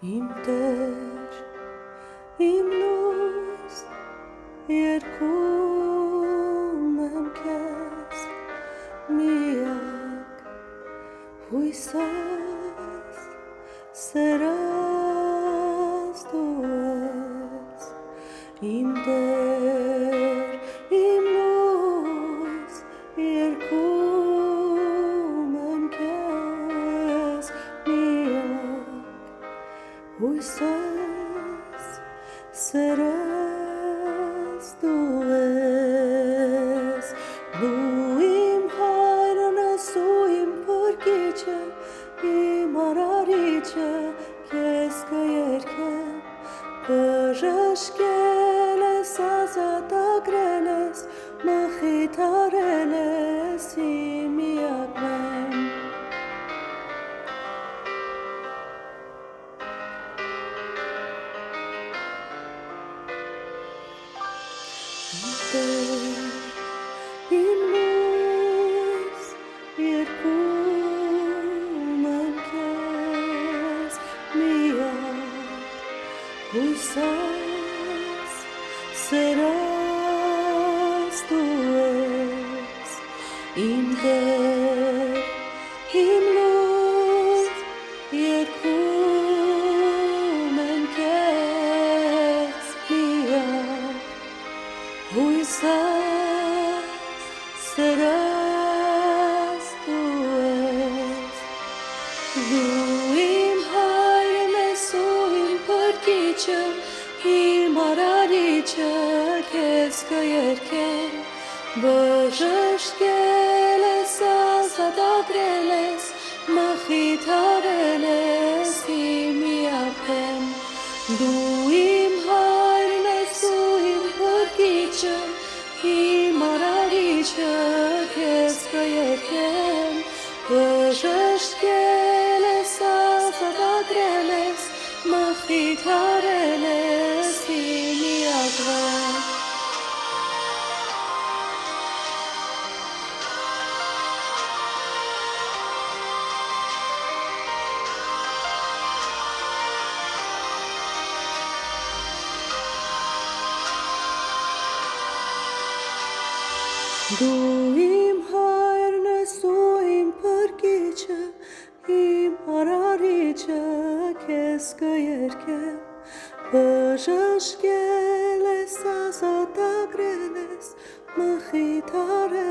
Իմ Տեր, իմ լույս, երգում եմ քեզ, միակ հույսս, սերս դու ես, իմ Տեր, իմ լույս, երգում եմ քեզ, միակ հույսս, սերս դու ես, դու իմ հայրն ես ու իմ փրկիչը, իմ արարիչը, քեզ կերգեմ, բժշկել ես, ազատագրել ես, մխիթարել ես, իմ միակն եմ։ Իմ լույս, երգում եմ քեզ, միակ հույսս, սերս դու ես, իմ Տեր, իմ լույս, երգում եմ քեզ, միակ հույսս, սերս դու ես, դու իմ հայրն ես ու իմ փրկիչը, իմ արարիչը, քեզ կերգեմ, բժշկել ես, ազատագրել ես, մխիթարել ես, իմ միակն եմ, դու իմ հայրն ես ու իմ փրկիչը, իմ արարիչը, քեզ կերգեմ, բժշկել ես, ազատագրել ես, մխիթարել ես, իմ միակն եմ։ Դու իմ հայրն ես ու իմ փրկիչը, իմ արարիչը, քեզ կերգեմ, բժշկել ես, ազատագրել ես, մխիթարել